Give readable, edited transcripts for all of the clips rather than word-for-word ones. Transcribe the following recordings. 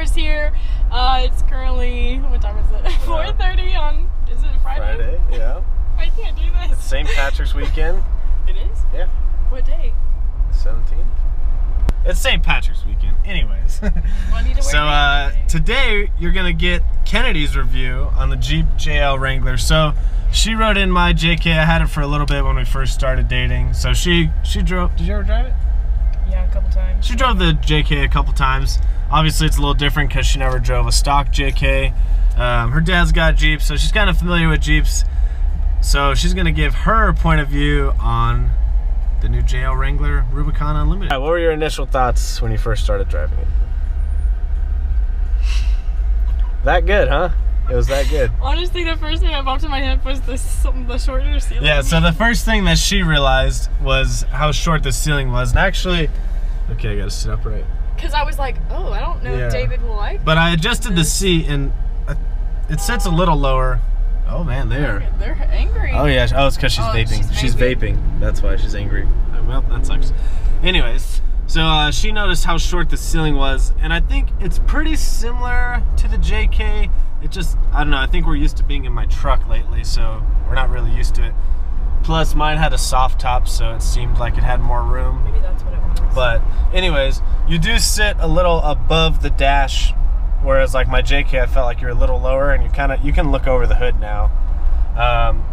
Wrangler's here. It's currently, what time is it? 4:30 on, is it Friday? Friday, yeah. I can't do this. It's St. Patrick's weekend. It is? Yeah. What day? 17th. It's St. Patrick's weekend. Anyways. Well, I need to wear So today you're going to get Kennedy's review on the Jeep JL Wrangler. So she wrote in my JK. I had it for a little bit when we first started dating. So she drove, did you ever drive it? Yeah, a couple times. She drove the JK a couple times. Obviously it's a little different because she never drove a stock JK. Her dad's got Jeeps, so she's kind of familiar with Jeeps. So she's going to give her point of view on the new JL Wrangler Rubicon Unlimited. What were your initial thoughts when you first started driving it? That good, huh? It was that good. Honestly, the first thing that popped in my head was the shorter ceiling. Yeah, so the first thing that she realized was how short the ceiling was. And actually, okay, I gotta sit upright. Because I was like, oh, I don't know if David will like But I adjusted the seat and it sits a little lower. Oh man, They're angry. Oh yeah, oh it's because she's vaping. She's vaping. That's why she's angry. Oh, well, that sucks. Anyways, so she noticed how short the ceiling was, and I think it's pretty similar to the JK. It just, I don't know, I think we're used to being in my truck lately, so we're not really used to it. Plus, mine had a soft top, so it seemed like it had more room. Maybe that's what it was. But anyways, you do sit a little above the dash. Whereas like my JK, I felt like you're a little lower, and you can look over the hood now.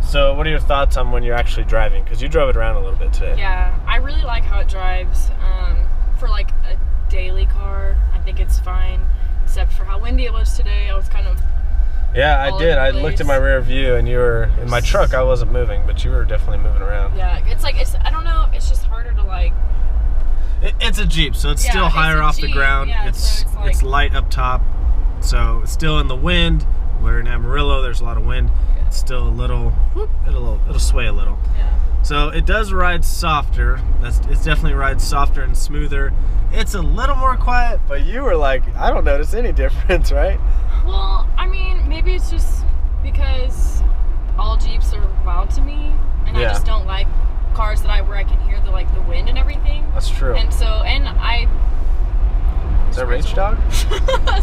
So what are your thoughts on when you're actually driving? Because you drove it around a little bit today. Yeah, I really like how it drives. For like a daily car, I think it's fine. Except for how windy it was today, I was kind of I did. I looked at my rear view, and you were in my truck. I wasn't moving, but you were definitely moving around. Yeah, it's I don't know. It's just harder to like. It's a Jeep, so it's still higher off the ground. Yeah, it's light up top, so it's still in the wind. Where in Amarillo, there's a lot of wind. Yeah. It's still a little, it'll sway a little. Yeah. So it does ride softer. It definitely rides softer and smoother. It's a little more quiet, but you were like, I don't notice any difference, right? Well, I mean, maybe it's just because all Jeeps are loud to me, and I just don't like cars where I can hear the wind and everything. That's true. And so, Is that Rach Dog?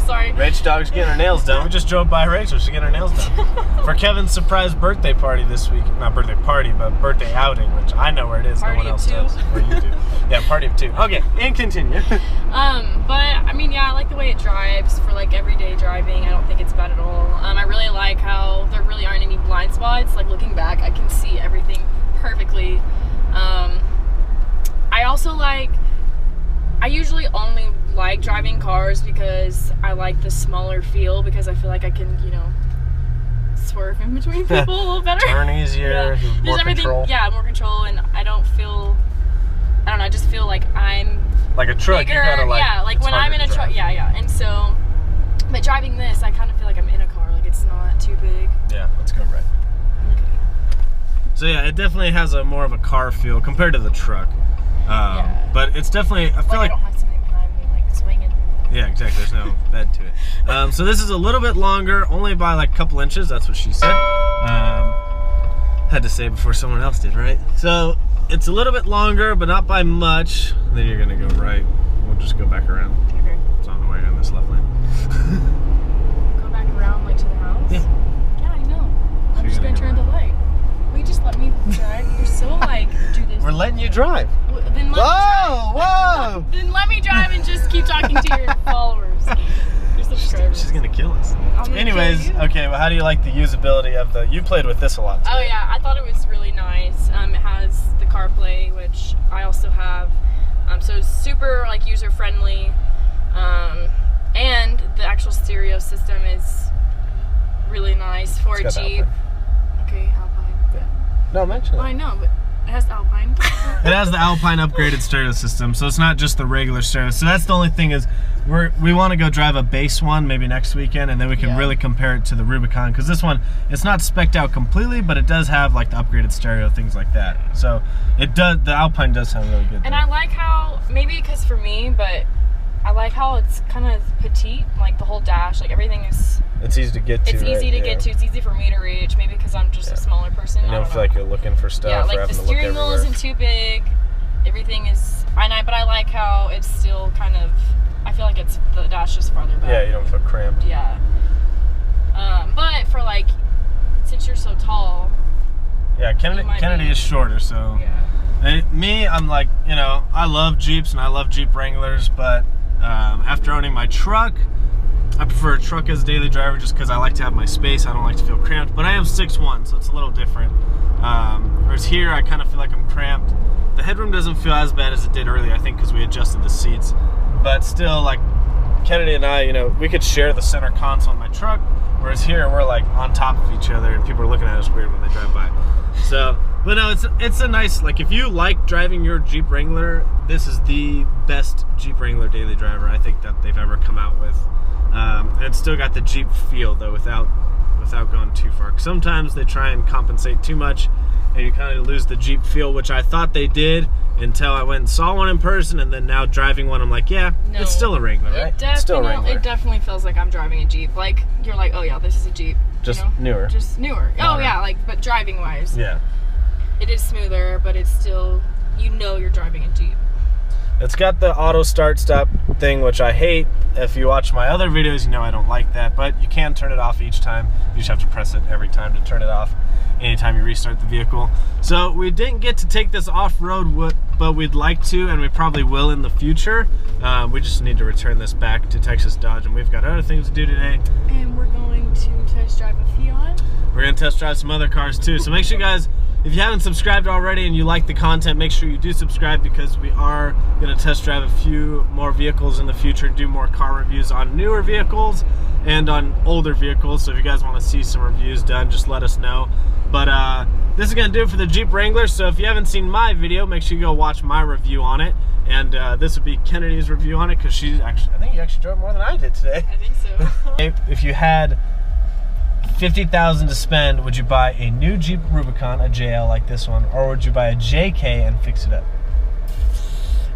Sorry. Rach Dog's getting her nails done. We just drove by Rachel. She's getting her nails done. For Kevin's surprise birthday party this week. Not birthday party, but birthday outing, which I know where it is. Party no one else does. Where you do. Yeah, party of two. Okay, and continue. But I mean, yeah, I like the way it drives for everyday driving. I don't think it's bad at all. I really like how there really aren't any blind spots. Like looking back, I can see everything perfectly. I also I usually only like driving cars because I like the smaller feel, because I feel like I can, swerve in between people a little better. Turn easier, more control. Yeah, more control, and I don't know, I just feel like I'm like a truck, bigger. You gotta when I'm in a truck, and so, but driving this, I kind of feel like I'm in a car, it's not too big. Yeah, let's go right. Okay. So yeah, it definitely has a more of a car feel compared to the truck. But it's definitely, I feel like I don't have something behind me swinging. Yeah, exactly. There's no bed to it. So this is a little bit longer, only by a couple inches. That's what she said. Had to say before someone else did, right? So it's a little bit longer, but not by much. And then you're gonna go right. We'll just go back around. Okay. It's on the way on this left lane. Go back around to the house? Yeah. Yeah, I know. I'm just gonna turn the light. Will you just let me drive? You're so do this. We're letting you drive. Then whoa! Then let me drive and just keep talking to your followers. Your subscribers. She's gonna kill us. Anyways, okay, well how do you like the usability of you played with this a lot today. Oh yeah, I thought it was really nice. It has the CarPlay, which I also have. So it's super user friendly. And the actual stereo system is really nice for a Jeep. Okay, Alpine. Yeah. No, mention it. I know, but it has the Alpine. It has the Alpine upgraded stereo system, so it's not just the regular stereo. So that's the only thing is we want to go drive a base one maybe next weekend, and then we can really compare it to the Rubicon, because this one, it's not spec'd out completely, but it does have the upgraded stereo, things like that. So it does. The Alpine does sound really good. And I like how, maybe because for me, but I like how it's kind of petite, the whole dash, everything is. It's easy to get to. It's easy to get to. It's easy for me to reach. Maybe because I'm just a smaller person. You don't feel like you're looking for stuff. Yeah, the steering wheel isn't too big. Everything is. But I like how it's still kind of I feel like the dash is farther back. Yeah, you don't feel cramped. Yeah. But for like, since you're so tall. Yeah, Kennedy is shorter, so. Yeah. Me, I'm like, you know, I love Jeeps and I love Jeep Wranglers, but after owning my truck, I prefer a truck as a daily driver just because I like to have my space. I don't like to feel cramped, but I am 6'1", so it's a little different. Whereas here, I kind of feel like I'm cramped. The headroom doesn't feel as bad as it did earlier, I think, because we adjusted the seats. But still, like, Kennedy and I, you know, we could share the center console in my truck, whereas here, we're like on top of each other and people are looking at us weird when they drive by. So, but no, it's a nice, like, if you like driving your Jeep Wrangler, this is the best Jeep Wrangler daily driver I think that they've ever come out with. And it's still got the Jeep feel though, without going too far. Sometimes they try and compensate too much and you kind of lose the Jeep feel, which I thought they did until I went and saw one in person, and then now driving one, I'm like, yeah, no, it's still a Wrangler, right? It's still a Wrangler. It definitely feels like I'm driving a Jeep. Like, you're like, oh yeah, this is a Jeep. Just, you know? newer. Just newer. Oh yeah, like, but driving wise. Yeah. It is smoother, but it's still, you know you're driving a Jeep. It's got the auto start stop thing, which I hate. If you watch my other videos, you know I don't like that, but you can turn it off each time. You just have to press it every time to turn it off anytime you restart the vehicle. So we didn't get to take this off-road, but we'd like to, and we probably will in the future. We just need to return this back to Texas Dodge, and we've got other things to do today. And we're going to test drive a Fiat. We're going to test drive some other cars too. So make sure you guys, if you haven't subscribed already and you like the content, make sure you do subscribe, because we are going to test drive a few more vehicles in the future and do more car reviews on newer vehicles and on older vehicles. So if you guys want to see some reviews done, just let us know. But this is going to do it for the Jeep Wrangler. So if you haven't seen my video, make sure you go watch my review on it. And this would be Kennedy's review on it, because she's actually, I think you actually drove more than I did today. I think so. If you had $50,000 to spend, would you buy a new Jeep Rubicon, a JL like this one, or would you buy a JK and fix it up?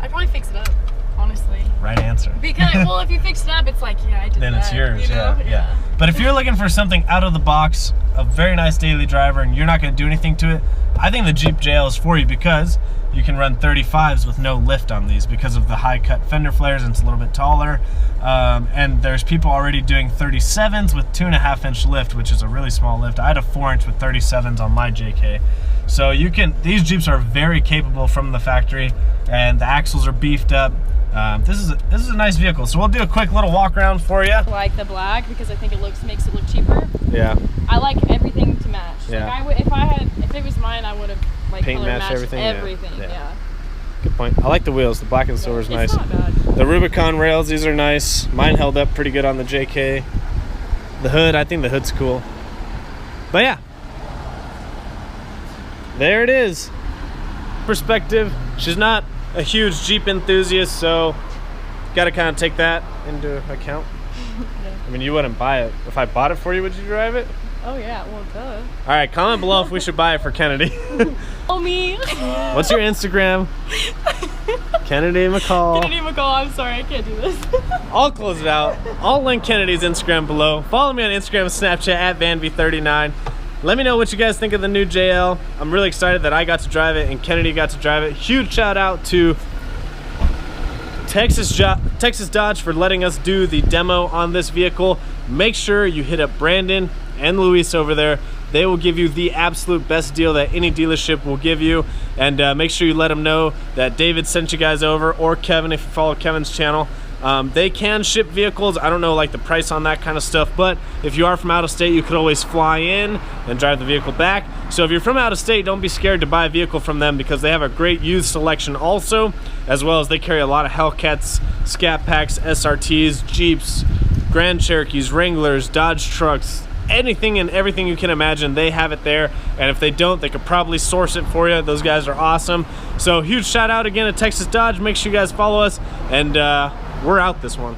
I'd probably fix it up, honestly. Right answer. Because, well, if you fix it up, it's like, yeah, I did then that. Then it's yours, you know? Yeah. But if you're looking for something out of the box, a very nice daily driver, and you're not going to do anything to it, I think the Jeep JL is for you, because you can run 35s with no lift on these because of the high cut fender flares, and it's a little bit taller. And there's people already doing 37s with 2.5-inch lift, which is a really small lift. I had a 4-inch with 37s on my JK. So you can, these Jeeps are very capable from the factory, and the axles are beefed up. This is a nice vehicle. So we'll do a quick little walk around for you. I like the black because I think it makes it look cheaper. Yeah. I like everything to match. Yeah. Like if it was mine, I would have like paint color matched everything. Yeah. Good point. I like the wheels. The black and silver is nice. It's not bad. The Rubicon rails, these are nice. Mine held up pretty good on the JK. The hood, I think the hood's cool. But yeah. There it is. Perspective. She's not a huge Jeep enthusiast, so got to kind of take that into account. Yeah. I mean, you wouldn't buy it. If I bought it for you, would you drive it? Oh yeah, well duh. All right, comment below if we should buy it for Kennedy. Oh me. What's your Instagram? Kennedy McCall. Kennedy McCall, I'm sorry, I can't do this. I'll close it out. I'll link Kennedy's Instagram below. Follow me on Instagram and Snapchat at VanV39. Let me know what you guys think of the new JL. I'm really excited that I got to drive it and Kennedy got to drive it. Huge shout out to Texas Dodge for letting us do the demo on this vehicle. Make sure you hit up Brandon and Luis over there. They will give you the absolute best deal that any dealership will give you. And make sure you let them know that David sent you guys over, or Kevin if you follow Kevin's channel. They can ship vehicles. I don't know like the price on that kind of stuff, but if you are from out of state, you could always fly in and drive the vehicle back. So if you're from out of state, don't be scared to buy a vehicle from them, because they have a great used selection also, as well as they carry a lot of Hellcats, Scat Packs, SRTs, Jeeps, Grand Cherokees, Wranglers, Dodge trucks, anything and everything you can imagine, they have it there. And if they don't, they could probably source it for you. Those guys are awesome. So huge shout out again to Texas Dodge. Make sure you guys follow us, and we're out this one.